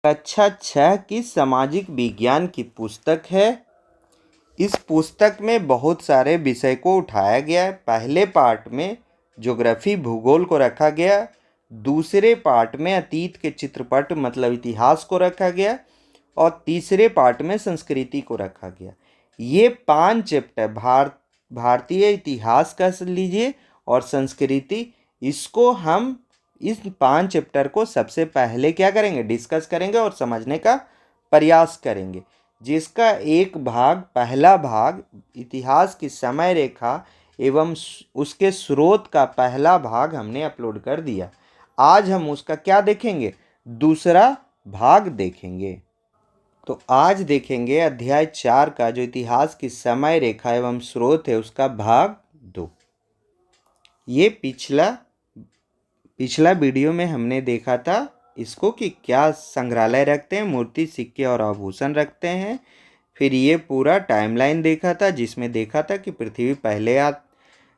कक्षा 6 की सामाजिक विज्ञान की पुस्तक है। इस पुस्तक में बहुत सारे विषय को उठाया गया है। पहले पार्ट में ज्योग्राफी भूगोल को रखा गया, दूसरे पार्ट में अतीत के चित्रपट मतलब इतिहास को रखा गया और तीसरे पार्ट में संस्कृति को रखा गया। ये 5 चैप्टर भारतीय इतिहास का लीजिए और संस्कृति, इसको हम इस 5 चैप्टर को सबसे पहले क्या करेंगे, डिस्कस करेंगे और समझने का प्रयास करेंगे, जिसका एक भाग, पहला भाग इतिहास की समय रेखा एवं उसके स्रोत का पहला भाग हमने अपलोड कर दिया। आज हम उसका क्या देखेंगे, दूसरा भाग देखेंगे। तो आज देखेंगे अध्याय 4 का जो इतिहास की समय रेखा एवं स्रोत है उसका भाग 2। ये पिछला वीडियो में हमने देखा था इसको कि क्या संग्रहालय रखते हैं, मूर्ति, सिक्के और आभूषण रखते हैं। फिर ये पूरा टाइमलाइन देखा था जिसमें देखा था कि पृथ्वी पहले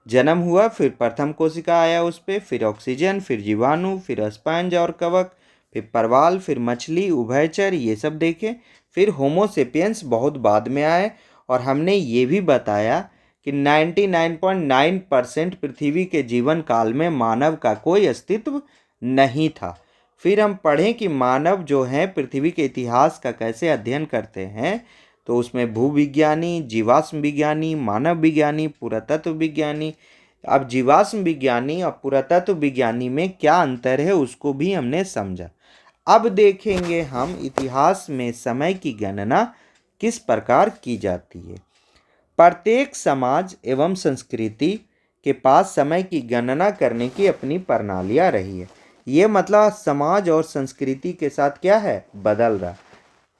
जन्म हुआ, फिर प्रथम कोशिका आया उस पर, फिर ऑक्सीजन, फिर जीवाणु, फिर स्पंज और कवक, फिर परवाल, फिर मछली, उभयचर, ये सब देखे। फिर होमोसेपियंस बहुत बाद में आए और हमने ये भी बताया कि 99.9% पृथ्वी के जीवन काल में मानव का कोई अस्तित्व नहीं था। फिर हम पढ़ें कि मानव जो है पृथ्वी के इतिहास का कैसे अध्ययन करते हैं, तो उसमें भूविज्ञानी, जीवाश्म विज्ञानी, मानव विज्ञानी, पुरातत्व विज्ञानी। अब जीवाश्म विज्ञानी और पुरातत्व विज्ञानी में क्या अंतर है उसको भी हमने समझा। अब देखेंगे हम इतिहास में समय की गणना किस प्रकार की जाती है। प्रत्येक समाज एवं संस्कृति के पास समय की गणना करने की अपनी प्रणालियाँ रही है। ये मतलब समाज और संस्कृति के साथ क्या है, बदल रहा।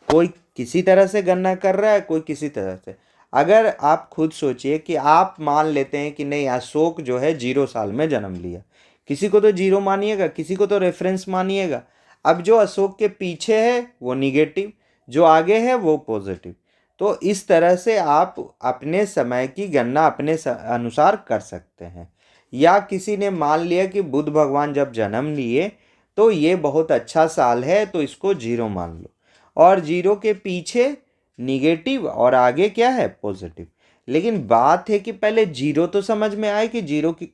कोई किसी तरह से गणना कर रहा है, कोई किसी तरह से। अगर आप खुद सोचिए कि आप मान लेते हैं कि नहीं, अशोक जो है 0 साल में जन्म लिया, किसी को तो 0 मानिएगा, किसी को तो रेफरेंस मानिएगा। अब जो अशोक के पीछे है वो निगेटिव, जो आगे है वो पॉजिटिव। तो इस तरह से आप अपने समय की गणना अपने अनुसार कर सकते हैं। या किसी ने मान लिया कि बुद्ध भगवान जब जन्म लिए तो ये बहुत अच्छा साल है तो इसको 0 मान लो, और 0 के पीछे निगेटिव और आगे क्या है, पॉजिटिव। लेकिन बात है कि पहले 0 तो समझ में आए कि 0 की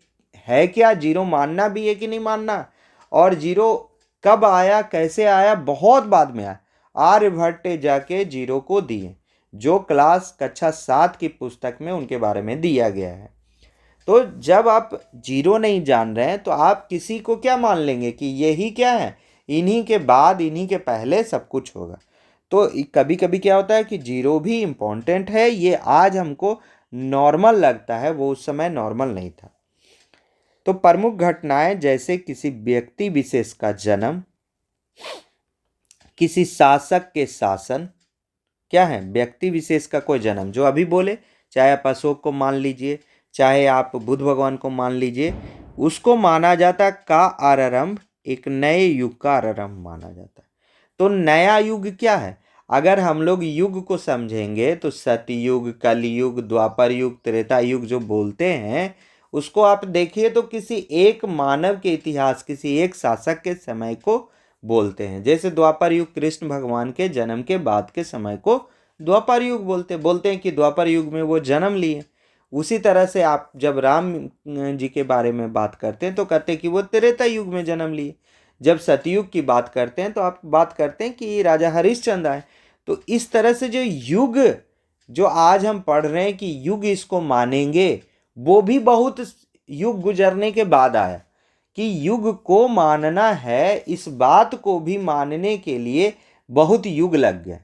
है क्या, 0 मानना भी है कि नहीं मानना, और 0 कब आया, कैसे आया, बहुत बाद में आया। आर्यभट्ट जाके 0 को दिए, जो क्लास कक्षा 7 की पुस्तक में उनके बारे में दिया गया है। तो जब आप 0 नहीं जान रहे हैं तो आप किसी को क्या मान लेंगे कि यही क्या है, इन्हीं के बाद, इन्हीं के पहले सब कुछ होगा। तो कभी कभी क्या होता है कि 0 भी इम्पोर्टेंट है। ये आज हमको नॉर्मल लगता है, वो उस समय नॉर्मल नहीं था। तो प्रमुख घटनाएं जैसे किसी व्यक्ति विशेष का जन्म, किसी शासक के शासन, क्या है, व्यक्ति विशेष का कोई जन्म, जो अभी बोले, चाहे आप अशोक को मान लीजिए, चाहे आप बुद्ध भगवान को मान लीजिए, उसको माना जाता का आरंभ, एक नए युग का आरंभ माना जाता है। तो नया युग क्या है, अगर हम लोग युग को समझेंगे तो सतयुग, कलयुग, द्वापर युग, त्रेता युग जो बोलते हैं उसको आप देखिए तो किसी एक मानव के इतिहास, किसी एक शासक के समय को बोलते हैं। जैसे द्वापर युग कृष्ण भगवान के जन्म के बाद के समय को द्वापर युग बोलते हैं कि द्वापर युग में वो जन्म लिए। उसी तरह से आप जब राम जी के बारे में बात करते हैं तो कहते हैं कि वो त्रेता युग में जन्म लिए। जब सतयुग की बात करते हैं तो आप बात करते हैं कि राजा हरिश्चंद्र आए। तो इस तरह से जो युग, जो आज हम पढ़ रहे हैं कि युग इसको मानेंगे, वो भी बहुत युग गुजरने के बाद आया। कि युग को मानना है, इस बात को भी मानने के लिए बहुत युग लग गए।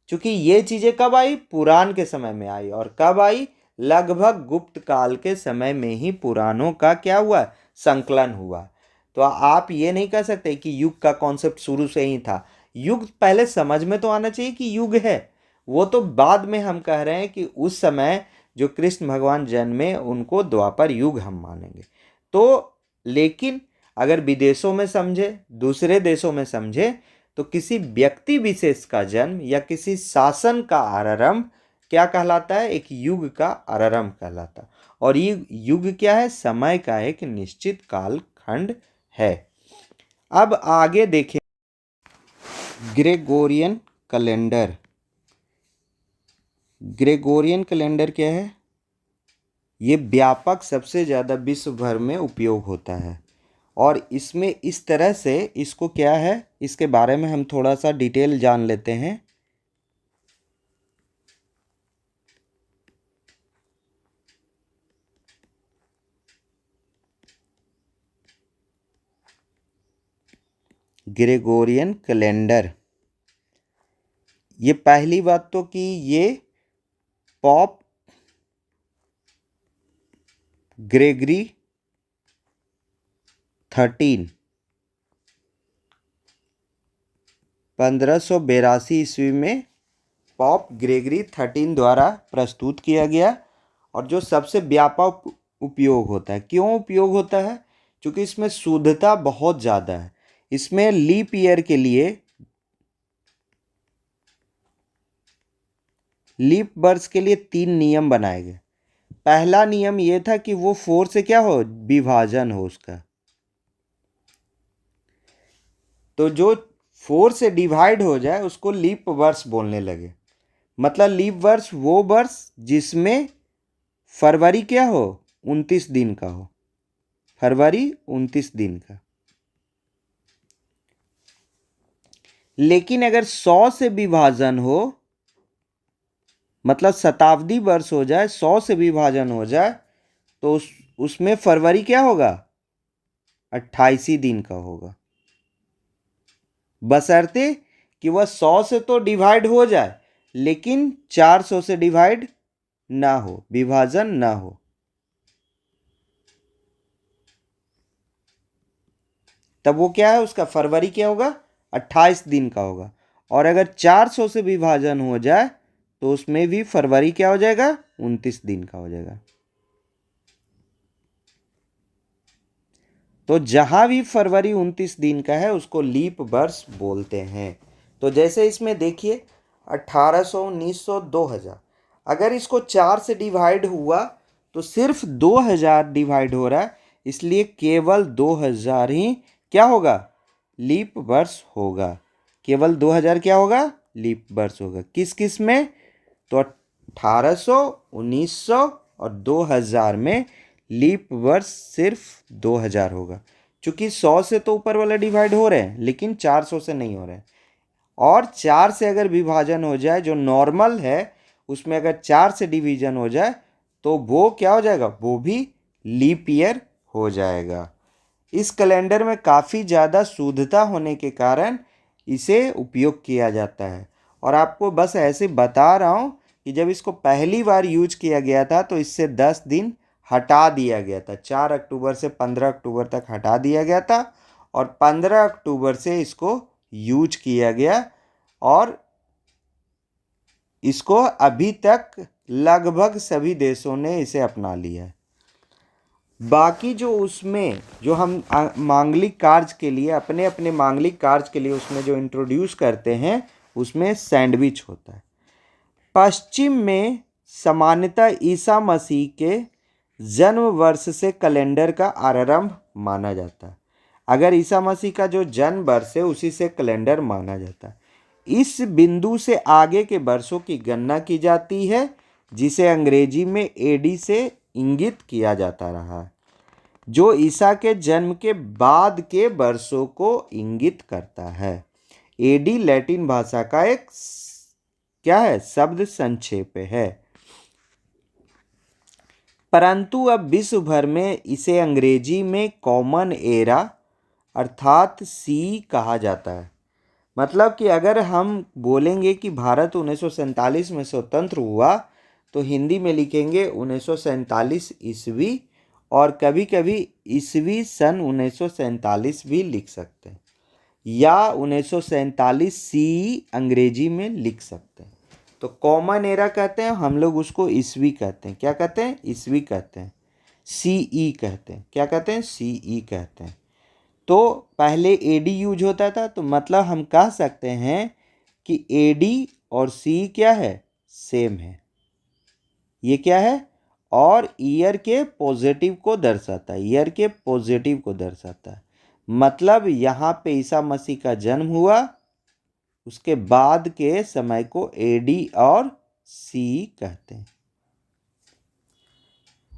क्योंकि ये चीज़ें कब आई, पुराण के समय में आई। और कब आई, लगभग गुप्त काल के समय में ही पुराणों का क्या हुआ, संकलन हुआ। तो आप ये नहीं कह सकते कि युग का कॉन्सेप्ट शुरू से ही था। युग पहले समझ में तो आना चाहिए कि युग है, वो तो बाद में हम कह रहे हैं कि उस समय जो कृष्ण भगवान जन्मे उनको द्वापर युग हम मानेंगे। तो लेकिन अगर विदेशों में समझे, दूसरे देशों में समझे, तो किसी व्यक्ति विशेष का जन्म या किसी शासन का आरंभ क्या कहलाता है, एक युग का आरंभ कहलाता है। और ये युग क्या है, समय का एक निश्चित कालखंड है। अब आगे देखें, ग्रेगोरियन कैलेंडर। ग्रेगोरियन कैलेंडर क्या है? ये व्यापक सबसे ज़्यादा विश्व भर में उपयोग होता है और इसमें इस तरह से इसको क्या है, इसके बारे में हम थोड़ा सा डिटेल जान लेते हैं। ग्रेगोरियन कैलेंडर, ये पहली बात तो कि ये पॉप ग्रेगरी 13 1582 ईस्वी में पॉप ग्रेगरी 13 द्वारा प्रस्तुत किया गया और जो सबसे व्यापक उपयोग होता है। क्यों उपयोग होता है? क्योंकि इसमें शुद्धता बहुत ज़्यादा है। इसमें लीप ईयर के लिए, लीप वर्ष के लिए 3 नियम बनाए गए। पहला नियम ये था कि वो 4 से क्या हो, विभाजन हो उसका। तो जो 4 से डिवाइड हो जाए उसको लीप वर्ष बोलने लगे। मतलब लीप वर्ष वो वर्ष जिसमें फरवरी क्या हो, 29 दिन का हो। फरवरी 29 दिन का। लेकिन अगर 100 से विभाजन हो, मतलब शताब्दी वर्ष हो जाए, 100 से विभाजन हो जाए, तो उसमें फरवरी क्या होगा, 28 दिन का होगा। बशर्ते कि वह 100 से तो डिवाइड हो जाए लेकिन 400 से डिवाइड ना हो, विभाजन ना हो। तब वो क्या है, उसका फरवरी क्या होगा, 28 दिन का होगा। और अगर 400 से विभाजन हो जाए तो उसमें भी फरवरी क्या हो जाएगा, 29 दिन का हो जाएगा। तो जहां भी फरवरी 29 दिन का है उसको लीप वर्ष बोलते हैं। तो जैसे इसमें देखिए 1800, 1900, 2000, अगर इसको 4 से डिवाइड हुआ तो सिर्फ 2000 डिवाइड हो रहा है, इसलिए केवल 2000 ही क्या होगा, लीप वर्ष होगा। केवल 2000 क्या होगा, लीप वर्ष होगा। किस किस में? तो 1800, 1900 और 2000 में लीप वर्ष सिर्फ 2000 होगा। चूंकि 100 से तो ऊपर वाला डिवाइड हो रहे हैं लेकिन 400 से नहीं हो रहे हैं। और 4 से अगर विभाजन हो जाए, जो नॉर्मल है उसमें अगर 4 से डिवीजन हो जाए तो वो क्या हो जाएगा, वो भी लीप ईयर हो जाएगा। इस कैलेंडर में काफ़ी ज़्यादा शुद्धता होने के कारण इसे उपयोग किया जाता है। और आपको बस ऐसे बता रहा हूँ कि जब इसको पहली बार यूज किया गया था तो इससे 10 दिन हटा दिया गया था। 4 अक्टूबर से 15 अक्टूबर तक हटा दिया गया था और 15 अक्टूबर से इसको यूज किया गया और इसको अभी तक लगभग सभी देशों ने इसे अपना लिया है। बाकी जो उसमें जो हम मांगलिक कार्य के लिए, अपने अपने मांगलिक कार्य के लिए उसमें जो इंट्रोड्यूस करते हैं उसमें सैंडविच होता है। पश्चिम में सामान्यतः ईसा मसीह के जन्म वर्ष से कैलेंडर का आरंभ माना जाता है। अगर ईसा मसीह का जो जन्म वर्ष है उसी से कैलेंडर माना जाता है। इस बिंदु से आगे के वर्षों की गणना की जाती है जिसे अंग्रेजी में एडी से इंगित किया जाता रहा है, जो ईसा के जन्म के बाद के वर्षों को इंगित करता है। एडी लैटिन भाषा का एक क्या है, शब्द संक्षेप है। परंतु अब विश्व भर में इसे अंग्रेजी में कॉमन एरा अर्थात सी कहा जाता है। मतलब कि अगर हम बोलेंगे कि भारत 1947 में स्वतंत्र हुआ तो हिंदी में लिखेंगे 1947 ईस्वी, और कभी कभी ईस्वी सन 1947 भी लिख सकते हैं, या 1947 सी अंग्रेजी में लिख सकते हैं। तो कॉमन एरा कहते हैं हम लोग उसको ईस्वी कहते हैं। क्या कहते हैं, ईस्वी कहते हैं। सीई कहते हैं। क्या कहते हैं, सीई कहते हैं। तो पहले एडी यूज होता था, तो मतलब हम कह सकते हैं कि एडी और सी क्या है, सेम है। ये क्या है, और ईयर के पॉजिटिव को दर्शाता है, ईयर के पॉजिटिव को दर्शाता है। मतलब यहाँ पे ईसा मसीह का जन्म हुआ उसके बाद के समय को एडी और सी कहते हैं।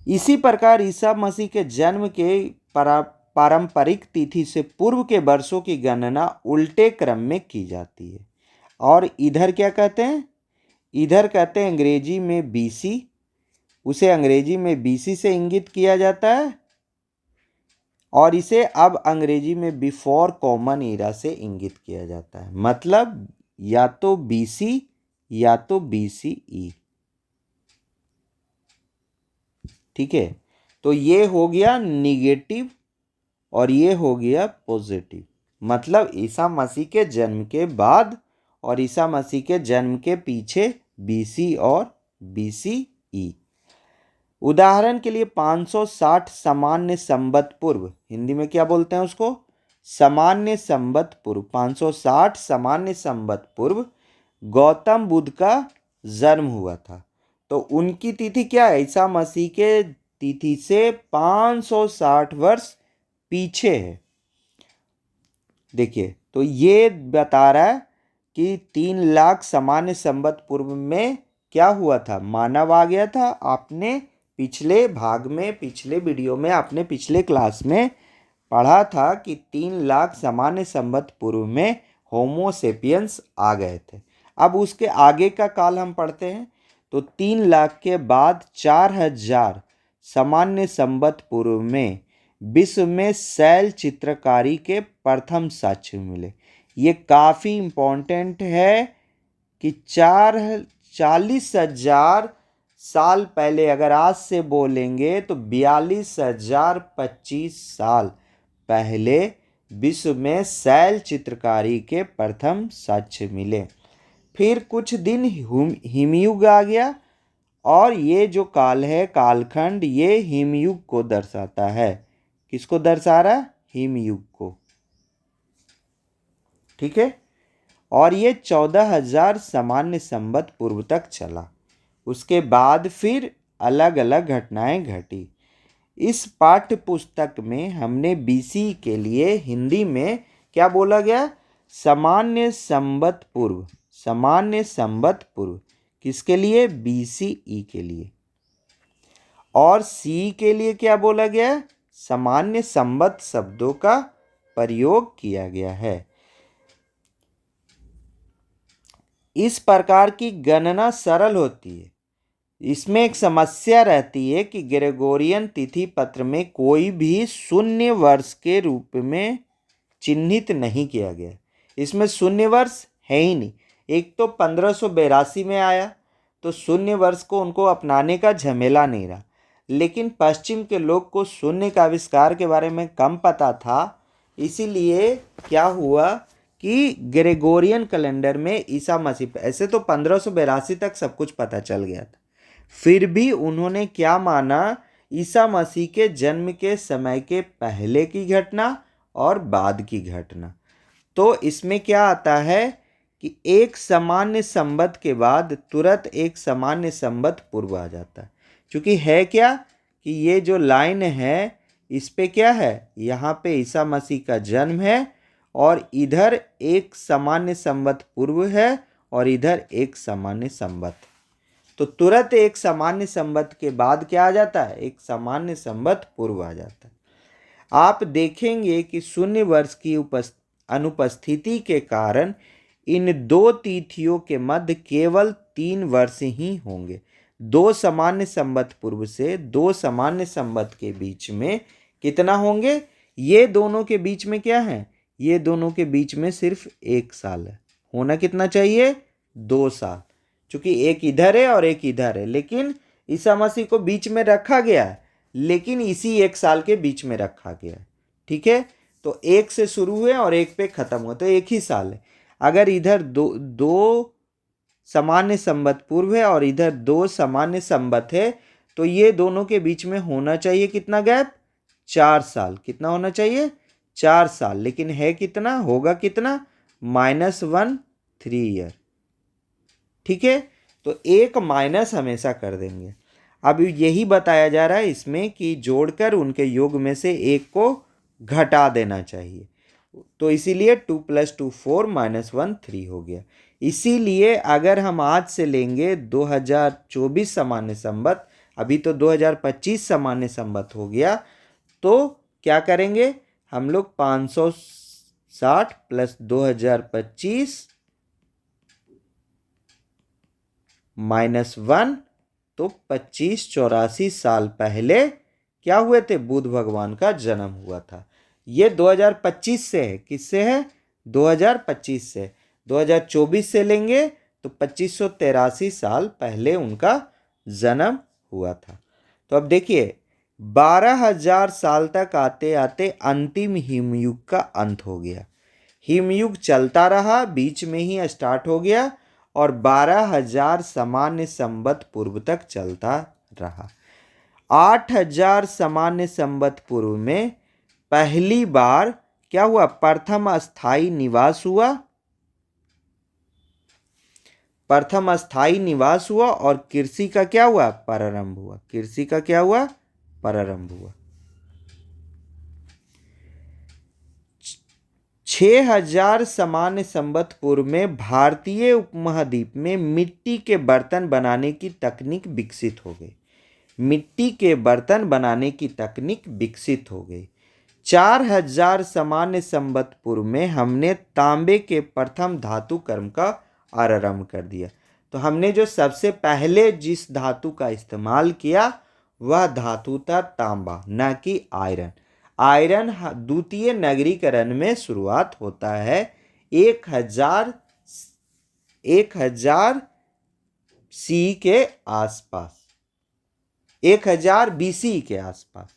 इसी प्रकार ईसा मसीह के जन्म के पारंपरिक तिथि से पूर्व के वर्षों की गणना उल्टे क्रम में की जाती है। और इधर क्या कहते हैं? इधर कहते हैं अंग्रेजी में बीसी, उसे अंग्रेजी में बीसी से इंगित किया जाता है, और इसे अब अंग्रेजी में बिफोर कॉमन ईरा से इंगित किया जाता है। मतलब या तो बीसी या तो बीसीई। ठीक है, तो ये हो गया निगेटिव और ये हो गया पॉजिटिव। मतलब ईसा मसीह के जन्म के बाद और ईसा मसीह के जन्म के पीछे बीसी और बीसीई। उदाहरण के लिए 560 सामान्य संवत पूर्व, हिंदी में क्या बोलते हैं उसको? सामान्य संवत पूर्व। 560 सामान्य संवत पूर्व गौतम बुद्ध का जन्म हुआ था। तो उनकी तिथि क्या है? ईसा मसीह के तिथि से 560 वर्ष पीछे है। देखिए, तो ये बता रहा है कि 3 लाख सामान्य संवत पूर्व में क्या हुआ था? मानव आ गया था। आपने पिछले भाग में, पिछले वीडियो में, आपने पिछले क्लास में पढ़ा था कि 3 लाख सामान्य संवत पूर्व में होमो सेपियंस आ गए थे। अब उसके आगे का काल हम पढ़ते हैं। तो 3 लाख के बाद 4000 सामान्य संवत पूर्व में विश्व में शैल चित्रकारी के प्रथम साक्ष्य मिले। ये काफ़ी इम्पोर्टेंट है कि 40,000 साल पहले, अगर आज से बोलेंगे तो 42,025 साल पहले विश्व में शैल चित्रकारी के प्रथम साक्ष्य मिले। फिर कुछ दिन हिमयुग आ गया, और ये जो काल है, कालखंड, ये हिमयुग को दर्शाता है। किसको दर्शा रहा है? हिमयुग को। ठीक है, और ये 14,000 सामान्य संवत पूर्व तक चला। उसके बाद फिर अलग अलग घटनाएं घटी। इस पाठ्य पुस्तक में हमने बीसी के लिए हिंदी में क्या बोला गया? सामान्य संवत पूर्व। सामान्य संवत पूर्व किसके लिए? बीसीई के लिए। और सी के लिए क्या बोला गया? सामान्य संवत शब्दों का प्रयोग किया गया है। इस प्रकार की गणना सरल होती है। इसमें एक समस्या रहती है कि ग्रेगोरियन तिथि पत्र में कोई भी शून्य वर्ष के रूप में चिन्हित नहीं किया गया। इसमें शून्य वर्ष है ही नहीं। एक तो 1582 में आया, तो शून्य वर्ष को उनको अपनाने का झमेला नहीं रहा। लेकिन पश्चिम के लोग को शून्य का आविष्कार के बारे में कम पता था, इसीलिए क्या हुआ कि ग्रेगोरियन कैलेंडर में ईसा मसीह, ऐसे तो 1582 तक सब कुछ पता चल गया था, फिर भी उन्होंने क्या माना? ईसा मसीह के जन्म के समय के पहले की घटना और बाद की घटना। तो इसमें क्या आता है कि एक सामान्य संवत के बाद तुरंत एक सामान्य संवत पूर्व आ जाता है। क्योंकि है क्या कि ये जो लाइन है, इस पे क्या है? यहाँ पे ईसा मसीह का जन्म है, और इधर एक सामान्य संवत पूर्व है, और इधर एक सामान्य संवत। तो तुरंत एक सामान्य संवत के बाद क्या आ जाता है? एक सामान्य संवत पूर्व आ जाता है। आप देखेंगे कि शून्य वर्ष की अनुपस्थिति के कारण इन दो तिथियों के मध्य केवल 3 वर्ष ही होंगे। 2 सामान्य संवत पूर्व से 2 सामान्य संवत के बीच में कितना होंगे? ये दोनों के बीच में क्या है? ये दोनों के बीच में सिर्फ 1 साल है। होना कितना चाहिए? 2 साल। क्योंकि एक इधर है और एक इधर है, लेकिन ईसा मसीह को बीच में रखा गया है, लेकिन इसी 1 साल के बीच में रखा गया है। ठीक है, तो 1 से शुरू हुए और 1 पे खत्म हुआ, तो 1 ही साल है। अगर इधर दो सामान्य संवत पूर्व है और इधर 2 सामान्य संवत है, तो ये दोनों के बीच में होना चाहिए कितना गैप? 4 साल। कितना होना चाहिए? 4 साल। लेकिन है कितना? होगा कितना? -1 3 ईयर। ठीक है, तो एक माइनस हमेशा कर देंगे। अब यही बताया जा रहा है इसमें कि जोड़कर उनके योग में से एक को घटा देना चाहिए। तो इसीलिए 2 + 2 4 - 1 3 हो गया। इसीलिए अगर हम आज से लेंगे 2024 सामान्य संवत, अभी तो 2025 सामान्य संवत हो गया, तो क्या करेंगे हम लोग 560 + 2025 -1, तो 2584 साल पहले क्या हुए थे, बुध भगवान का जन्म हुआ था। ये 2025 से है, किससे है, 2025 से। 2024 से लेंगे तो 2583 साल पहले उनका जन्म हुआ था। तो अब देखिए 12,000 साल तक आते आते अंतिम हिमयुग का अंत हो गया। हिमयुग चलता रहा, बीच में ही स्टार्ट हो गया और 12,000 सामान्य संवत पूर्व तक चलता रहा। 8,000 सामान्य संवत पूर्व में पहली बार क्या हुआ, प्रथम स्थायी निवास हुआ। प्रथम स्थायी निवास हुआ और कृषि का क्या हुआ, प्रारंभ हुआ। कृषि का क्या हुआ, प्रारंभ हुआ। 6,000 सामान्य संवत पूर्व में भारतीय उपमहाद्वीप में मिट्टी के बर्तन बनाने की तकनीक विकसित हो गई। मिट्टी के बर्तन बनाने की तकनीक विकसित हो गई। 4,000 सामान्य संवत पूर्व में हमने तांबे के प्रथम धातु कर्म का आरंभ कर दिया। तो हमने जो सबसे पहले जिस धातु का इस्तेमाल किया वह धातु था तांबा, न कि आयरन। आयरन द्वितीय नगरीकरण में शुरुआत होता है 1000 सी के आसपास, 1000 BC के आसपास,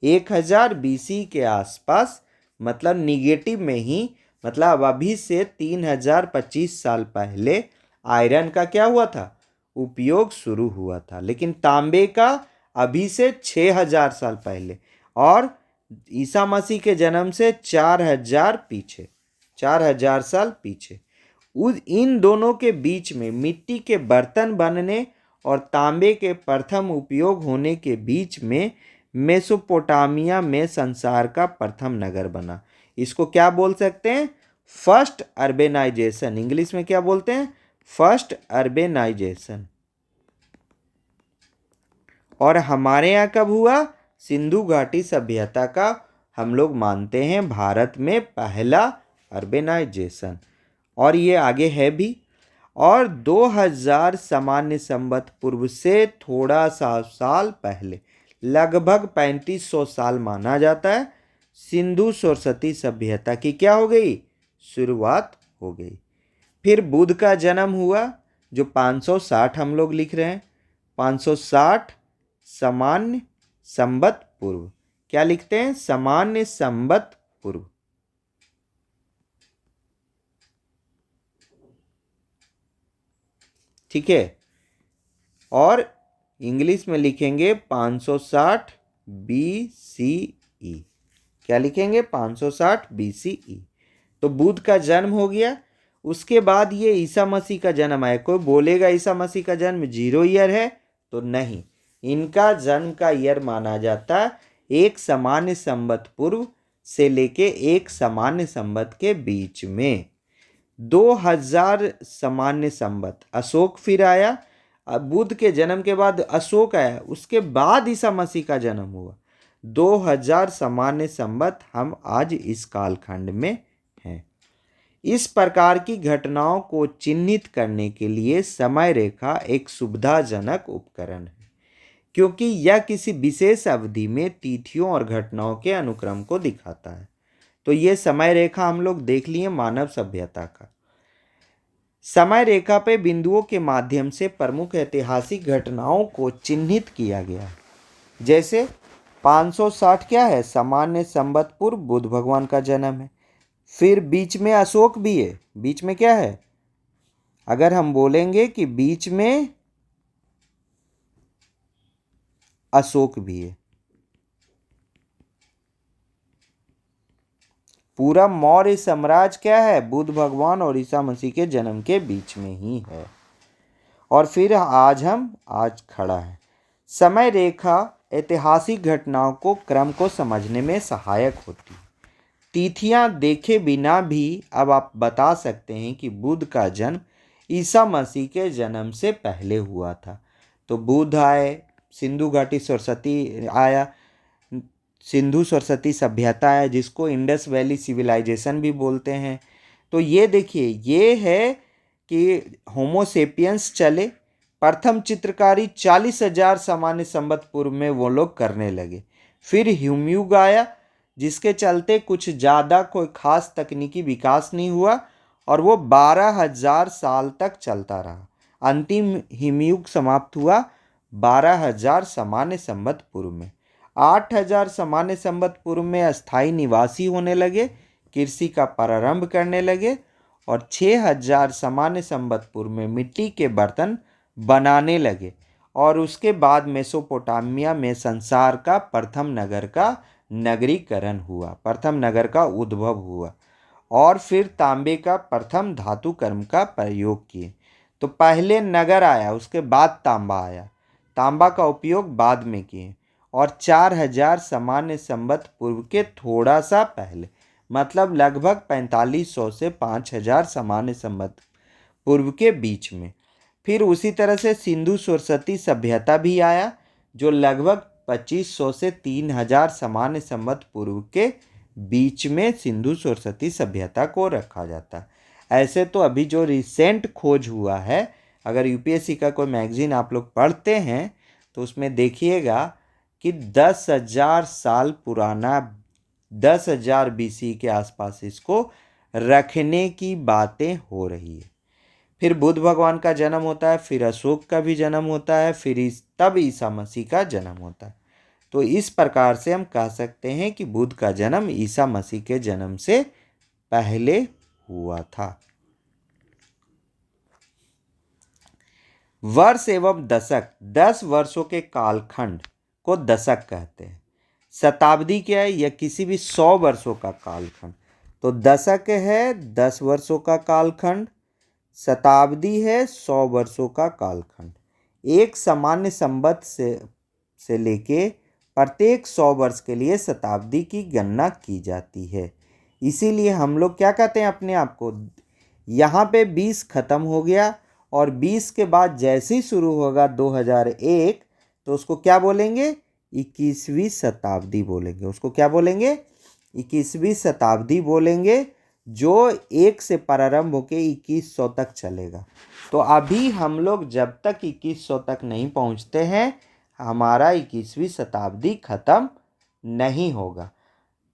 1000 BC के आसपास, मतलब निगेटिव में ही, मतलब अभी से 3025 साल पहले आयरन का क्या हुआ था, उपयोग शुरू हुआ था। लेकिन तांबे का अभी से 6000 साल पहले, और ईसा मसीह के जन्म से 4000 पीछे, 4000 साल पीछे। इन दोनों के बीच में मिट्टी के बर्तन बनने और तांबे के प्रथम उपयोग होने के बीच में मेसोपोटामिया में संसार का प्रथम नगर बना। इसको क्या बोल सकते हैं, फर्स्ट अर्बेनाइजेशन। इंग्लिश में क्या बोलते हैं, फर्स्ट अर्बेनाइजेशन। और हमारे यहाँ कब हुआ, सिंधु घाटी सभ्यता का हम लोग मानते हैं भारत में पहला अर्बेनाइजेशन, और ये आगे है भी। और 2000 सामान्य संवत पूर्व से थोड़ा सा साल पहले, लगभग 3500 साल माना जाता है, सिंधु सरस्वती सभ्यता की क्या हो गई, शुरुआत हो गई। फिर बुद्ध का जन्म हुआ, जो 560 हम लोग लिख रहे हैं, 560 सामान्य संवत पूर्व। क्या लिखते हैं, सामान्य संवत पूर्व। ठीक है, और इंग्लिश में लिखेंगे 560 BCE। क्या लिखेंगे, 560 BCE। तो बुद्ध का जन्म हो गया। उसके बाद ये ईसा मसीह का जन्म आया। कोई बोलेगा ईसा मसीह का जन्म 0 ईयर है, तो नहीं, इनका जन्म का ईयर माना जाता एक सामान्य संवत पूर्व से लेके एक सामान्य संवत के बीच में। 2000 सामान्य संवत अशोक फिर आया। बुद्ध के जन्म के बाद अशोक आया, उसके बाद ईसा मसीह का जन्म हुआ। 2000 सामान्य संवत हम आज इस कालखंड में हैं। इस प्रकार की घटनाओं को चिन्हित करने के लिए समय रेखा एक सुविधाजनक उपकरण है, क्योंकि यह किसी विशेष अवधि में तिथियों और घटनाओं के अनुक्रम को दिखाता है। तो ये समय रेखा हम लोग देख लिए मानव सभ्यता का। समय रेखा पे बिंदुओं के माध्यम से प्रमुख ऐतिहासिक घटनाओं को चिन्हित किया गया। जैसे 560 क्या है, सामान्य संवत पूर्व बुद्ध भगवान का जन्म है। फिर बीच में अशोक भी है। बीच में क्या है, अगर हम बोलेंगे कि बीच में अशोक भी है। पूरा मौर्य साम्राज्य क्या है, बुद्ध भगवान और ईसा मसीह के जन्म के बीच में ही है। और फिर आज खड़ा है। समय रेखा ऐतिहासिक घटनाओं को क्रम को समझने में सहायक होती है। तिथियां देखे बिना भी अब आप बता सकते हैं कि बुद्ध का जन्म ईसा मसीह के जन्म से पहले हुआ था। तो बुद्ध आए, सिंधु घाटी सरस्वती आया, सिंधु सरस्वती सभ्यता है जिसको इंडस वैली सिविलाइजेशन भी बोलते हैं। तो ये देखिए, ये है कि होमोसेपियंस चले। प्रथम चित्रकारी 40,000 सामान्य संवत पूर्व में वो लोग करने लगे। फिर ह्यूमयुग आया जिसके चलते कुछ ज़्यादा कोई खास तकनीकी विकास नहीं हुआ और वो 12,000 साल तक चलता रहा। अंतिम हिमयुग समाप्त हुआ 12,000 सामान्य संवत पूर्व में। 8,000 सामान्य संवत पूर्व में अस्थायी निवासी होने लगे, कृषि का प्रारंभ करने लगे और 6,000 सामान्य संवत पूर्व में मिट्टी के बर्तन बनाने लगे और उसके बाद मेसोपोटामिया में संसार का प्रथम नगर का नगरीकरण हुआ, प्रथम नगर का उद्भव हुआ और फिर तांबे का प्रथम धातु कर्म का प्रयोग किए। तो पहले नगर आया, उसके बाद तांबा आया, तांबा का उपयोग बाद में किए और 4,000 सामान्य संवत पूर्व के थोड़ा सा पहले, मतलब लगभग 4500 से 5,000 सामान्य संवत पूर्व के बीच में फिर उसी तरह से सिंधु सरस्वती सभ्यता भी आया जो लगभग 2500 से 3,000 सामान्य संवत पूर्व के बीच में सिंधु सरस्वती सभ्यता को रखा जाता है। ऐसे तो अभी जो रिसेंट खोज हुआ है, अगर यूपीएससी का कोई मैगजीन आप लोग पढ़ते हैं तो उसमें देखिएगा कि 10,000 साल पुराना, 10,000 बीसी के आसपास इसको रखने की बातें हो रही है। फिर बुद्ध भगवान का जन्म होता है, फिर अशोक का भी जन्म होता है, फिर तब ईसा मसीह का जन्म होता है। तो इस प्रकार से हम कह सकते हैं कि बुद्ध का जन्म ईसा मसीह के जन्म से पहले हुआ था। वर्ष एवं दशक, 10 वर्षों के कालखंड को दशक कहते हैं। शताब्दी क्या है? यह किसी भी 100 वर्षों का कालखंड। तो दशक है 10 वर्षों का कालखंड, शताब्दी है 100 वर्षों का कालखंड। एक सामान्य संवत से लेके प्रत्येक 100 वर्ष के लिए शताब्दी की गणना की जाती है। इसीलिए हम लोग क्या कहते हैं अपने आप को, यहाँ पे 20 खत्म हो गया और 20 के बाद जैसे ही शुरू होगा 2001 तो उसको क्या बोलेंगे? 21वीं शताब्दी बोलेंगे। उसको क्या बोलेंगे? 21वीं शताब्दी बोलेंगे, जो 1 से प्रारंभ होकर 2100 तक चलेगा। तो अभी हम लोग जब तक 2100 तक नहीं पहुंचते हैं, हमारा 21वीं शताब्दी खत्म नहीं होगा।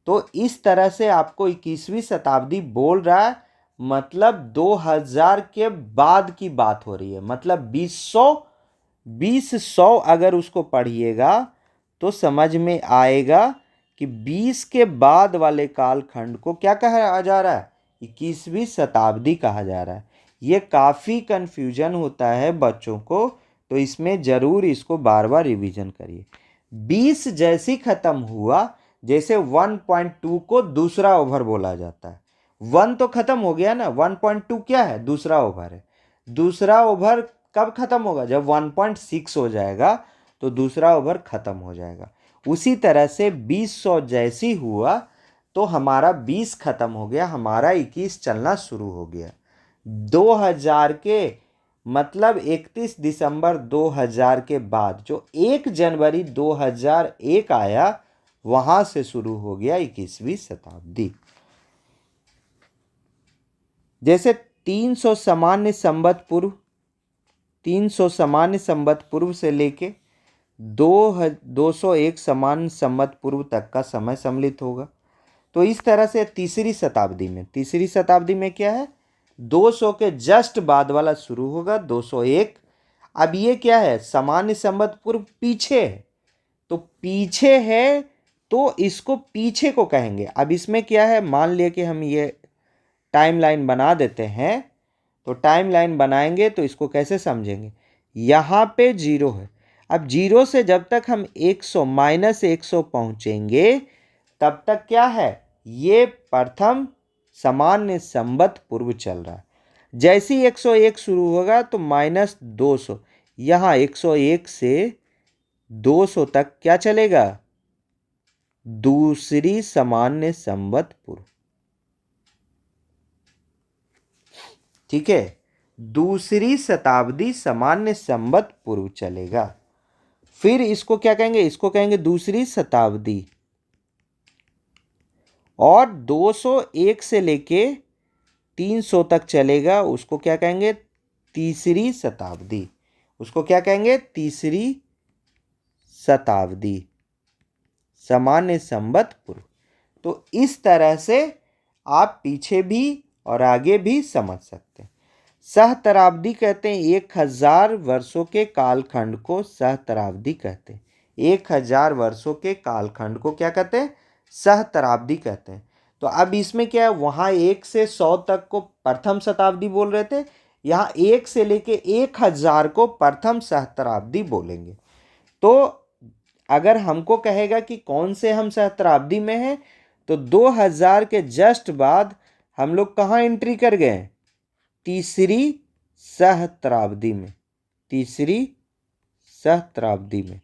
तो इस तरह से आपको 21वीं शताब्दी बोल रहा है, मतलब 2000 के बाद की बात हो रही है। मतलब 20 अगर उसको पढ़िएगा तो समझ में आएगा कि 20 के बाद वाले कालखंड को क्या कहा जा रहा है? 21वीं शताब्दी कहा जा रहा है। ये काफ़ी कन्फ्यूजन होता है बच्चों को, तो इसमें ज़रूर इसको बार बार रिवीजन करिए। 20 जैसी ख़त्म हुआ, जैसे 1.2 को दूसरा ओवर बोला जाता है। 1 तो ख़त्म हो गया ना, 1.2 क्या है? दूसरा ओवर है। दूसरा ओवर कब ख़त्म होगा? जब 1.6 हो जाएगा तो दूसरा ओवर ख़त्म हो जाएगा। उसी तरह से 2000 जैसी हुआ तो हमारा 20 खत्म हो गया, हमारा 21 चलना शुरू हो गया। 2000 के मतलब 31 दिसंबर 2000 के बाद जो 1 जनवरी 2001 आया, वहां से शुरू हो गया 21वीं शताब्दी। जैसे 300 सामान्य संवत पूर्व, 300 सामान्य संवत पूर्व से लेके 201 सामान्य संवत पूर्व तक का समय सम्मिलित होगा। तो इस तरह से तीसरी शताब्दी में क्या है? 200 के जस्ट बाद वाला शुरू होगा, 201। अब ये क्या है? सामान्य संवत पूर्व पीछे है, तो पीछे है तो इसको पीछे को कहेंगे। अब इसमें क्या है, मान लिया कि हम ये टाइमलाइन बना देते हैं, तो टाइमलाइन बनाएंगे तो इसको कैसे समझेंगे? यहाँ पे 0 है। अब 0 से जब तक हम 100 -100 पहुँचेंगे तब तक क्या है? ये प्रथम सामान्य संवत पूर्व चल रहा है। जैसे ही 101 शुरू होगा तो -200, यहाँ 101 से 200 तक क्या चलेगा? दूसरी सामान्य संवत पूर्व। ठीक है, दूसरी शताब्दी सामान्य संवत पूर्व चलेगा। फिर इसको क्या कहेंगे, इसको कहेंगे दूसरी शताब्दी। और 201 से लेके 300 तक चलेगा, उसको क्या कहेंगे, तीसरी शताब्दी। उसको क्या कहेंगे, तीसरी शताब्दी सामान्य संवत पूर्व। तो इस तरह से आप पीछे भी और आगे भी समझ सकते हैं। सहस्त्राब्दी कहते हैं 1000 वर्षों के कालखंड को सहस्त्राब्दी कहते हैं। 1000 वर्षों के कालखंड को क्या कहते हैं, सहस्त्राब्दी कहते हैं। तो अब इसमें क्या है, वहाँ 1 से 100 तक को प्रथम शताब्दी बोल रहे थे, यहाँ 1 से लेके 1000 को प्रथम सहस्त्राब्दी बोलेंगे। तो अगर हमको कहेगा कि कौन से हम सहस्त्राब्दी में हैं, तो 2000 के जस्ट बाद हम लोग कहाँ एंट्री कर गए, तीसरी सहस्त्राब्दी में। तीसरी सहस्त्राब्दी में।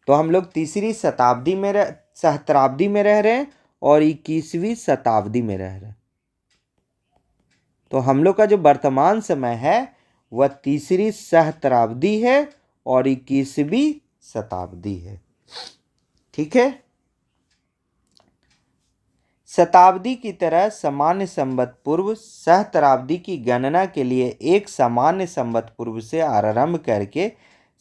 तो हम लोग तीसरी शताब्दी में सहस्त्राब्दी में रह रहे हैं और 21वीं शताब्दी में रह रहे हैं। तो हम लोग का जो वर्तमान समय है वह तीसरी सहस्त्राब्दी है और 21वीं शताब्दी है। ठीक है, शताब्दी की तरह सामान्य संवत पूर्व सहस्त्राब्दी की गणना के लिए एक सामान्य संवत पूर्व से आरंभ करके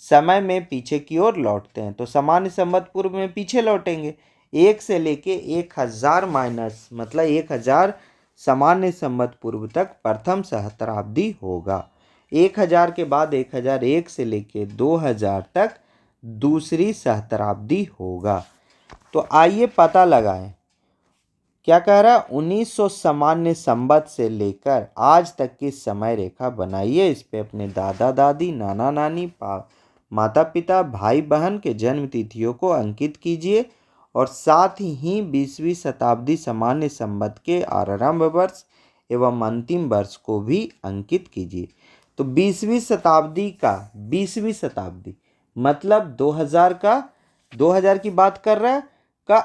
समय में पीछे की ओर लौटते हैं। तो सामान्य संवत पूर्व में पीछे लौटेंगे, 1 से लेके 1000 माइनस मतलब 1000 सामान्य संवत पूर्व तक प्रथम सहस्त्राब्दी होगा। 1000 के बाद 1001 से लेके 2000 तक दूसरी सहस्त्राब्दी होगा। तो आइए पता लगाएं, क्या कह रहा है, 1900 सामान्य संवत से लेकर आज तक की समय रेखा बनाइए। इस पे अपने दादा दादी, नाना नानी, माता पिता, भाई बहन के जन्म तिथियों को अंकित कीजिए और साथ ही 20वीं शताब्दी सामान्य संवत के आरंभ वर्ष एवं अंतिम वर्ष को भी अंकित कीजिए। तो 20वीं शताब्दी का 20वीं शताब्दी मतलब 2000 का, 2000 की बात कर रहा है, का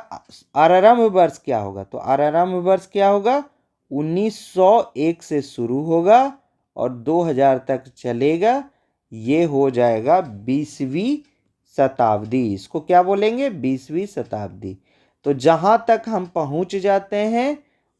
आरंभ वर्ष क्या होगा, तो आरंभ वर्ष क्या होगा, 1901 से शुरू होगा और 2000 तक चलेगा। ये हो जाएगा 20वीं शताब्दी। इसको क्या बोलेंगे, 20वीं शताब्दी। तो जहाँ तक हम पहुँच जाते हैं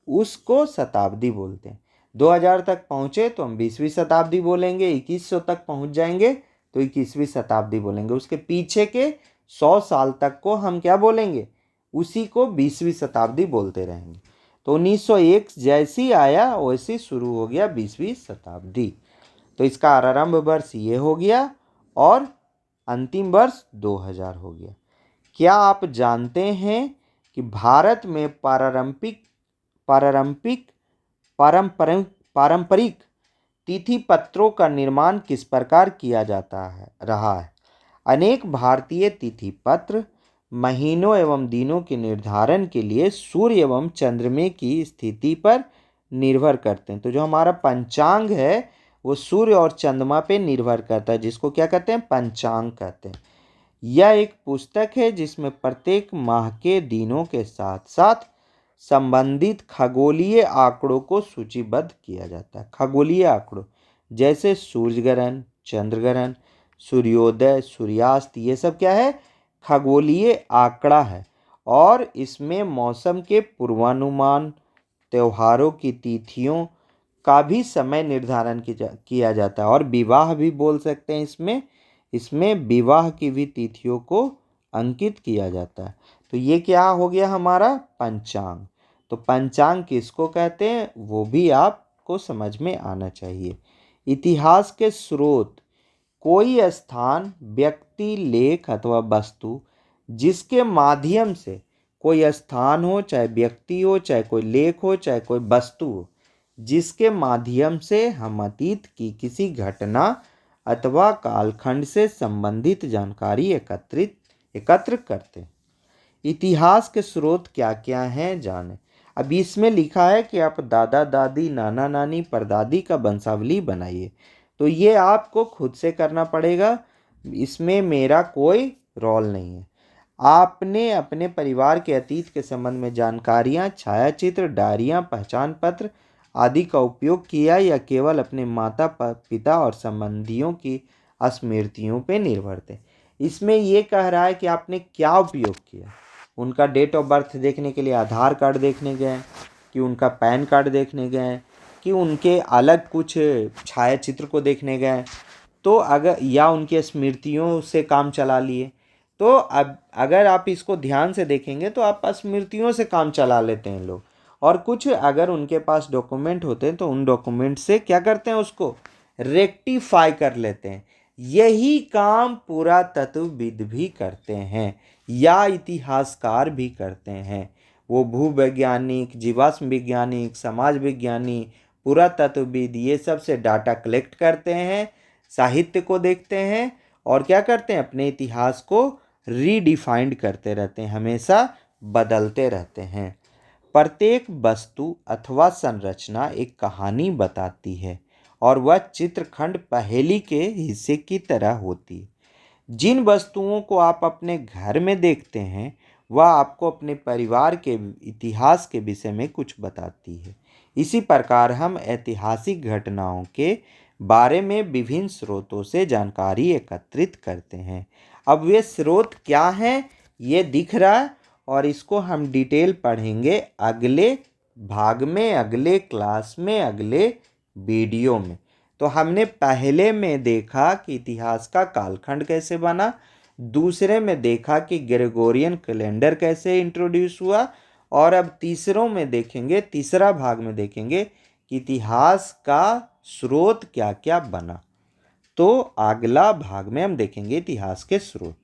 उसको शताब्दी बोलते हैं। 2000 तक पहुँचे तो हम 20वीं शताब्दी बोलेंगे, 2100 तक पहुँच जाएंगे तो 21वीं शताब्दी बोलेंगे। उसके पीछे के 100 साल तक को हम क्या बोलेंगे, उसी को 20वीं शताब्दी बोलते रहेंगे। तो 1901 जैसी आया वैसी शुरू हो गया 20वीं शताब्दी। तो इसका आरंभ वर्ष ये हो गया और अंतिम वर्ष 2000 हो गया। क्या आप जानते हैं कि भारत में पारंपरिक तिथि पत्रों का निर्माण किस प्रकार किया जाता है रहा है। अनेक भारतीय तिथि पत्र महीनों एवं दिनों के निर्धारण के लिए सूर्य एवं चंद्रमा की स्थिति पर निर्भर करते हैं। तो जो हमारा पंचांग है वो सूर्य और चंद्रमा पे निर्भर करता है, जिसको क्या कहते हैं, पंचांग कहते हैं। यह एक पुस्तक है जिसमें प्रत्येक माह के दिनों के साथ साथ संबंधित खगोलीय आंकड़ों को सूचीबद्ध किया जाता है। खगोलीय आंकड़ों जैसे सूर्य ग्रहण, चंद्र ग्रहण, सूर्योदय, सूर्यास्त, ये सब क्या है, खगोलीय आंकड़ा है। और इसमें मौसम के पूर्वानुमान, त्योहारों की तिथियों का भी समय निर्धारण किया जाता है। और विवाह भी बोल सकते हैं इसमें विवाह की भी तिथियों को अंकित किया जाता है। तो ये क्या हो गया हमारा पंचांग। तो पंचांग किसको कहते हैं वो भी आपको समझ में आना चाहिए। इतिहास के स्रोत कोई स्थान, व्यक्ति, लेख अथवा वस्तु जिसके माध्यम से कोई स्थान हो, चाहे व्यक्ति हो, चाहे कोई लेख हो, चाहे कोई वस्तु हो, जिसके माध्यम से हम अतीत की किसी घटना अथवा कालखंड से संबंधित जानकारी एकत्र करते हैं। इतिहास के स्रोत क्या क्या हैं जानें। अब इसमें लिखा है कि आप दादा दादी, नाना नानी, परदादी का वंशावली बनाइए। तो ये आपको खुद से करना पड़ेगा, इसमें मेरा कोई रोल नहीं है। आपने अपने परिवार के अतीत के संबंध में जानकारियाँ, छायाचित्र, डायरियाँ, पहचान पत्र आदि का उपयोग किया या केवल अपने माता पिता और संबंधियों की स्मृतियों पे निर्भर थे। इसमें ये कह रहा है कि आपने क्या उपयोग किया। उनका डेट ऑफ बर्थ देखने के लिए आधार कार्ड देखने गए, कि उनका पैन कार्ड देखने गए, कि उनके अलग कुछ छायाचित्र को देखने गए, तो अगर या उनकी स्मृतियों से काम चला लिए। तो अब अगर आप इसको ध्यान से देखेंगे तो आप स्मृतियों से काम चला लेते हैं लोग, और कुछ अगर उनके पास डॉक्यूमेंट होते हैं तो उन डॉक्यूमेंट से क्या करते हैं, उसको रेक्टिफाई कर लेते हैं। यही काम पुरातत्वविद भी करते हैं या इतिहासकार भी करते हैं। वो भूवैज्ञानिक, जीवाश्म वैज्ञानिक, समाज विज्ञानी, पुरातत्वविद ये सब से डाटा कलेक्ट करते हैं, साहित्य को देखते हैं और क्या करते हैं, अपने इतिहास को रीडिफाइंड करते रहते हैं, हमेशा बदलते रहते हैं। प्रत्येक वस्तु अथवा संरचना एक कहानी बताती है और वह चित्रखंड पहेली के हिस्से की तरह होती है। जिन वस्तुओं को आप अपने घर में देखते हैं वह आपको अपने परिवार के इतिहास के विषय में कुछ बताती है। इसी प्रकार हम ऐतिहासिक घटनाओं के बारे में विभिन्न स्रोतों से जानकारी एकत्रित करते हैं। अब वे स्रोत क्या हैं ये दिख रहा है, और इसको हम डिटेल पढ़ेंगे अगले भाग में, अगले क्लास में, अगले वीडियो में। तो हमने पहले में देखा कि इतिहास का कालखंड कैसे बना, दूसरे में देखा कि ग्रेगोरियन कैलेंडर कैसे इंट्रोड्यूस हुआ, और अब तीसरों में देखेंगे, तीसरा भाग में देखेंगे कि इतिहास का स्रोत क्या क्या बना। तो अगला भाग में हम देखेंगे इतिहास के स्रोत।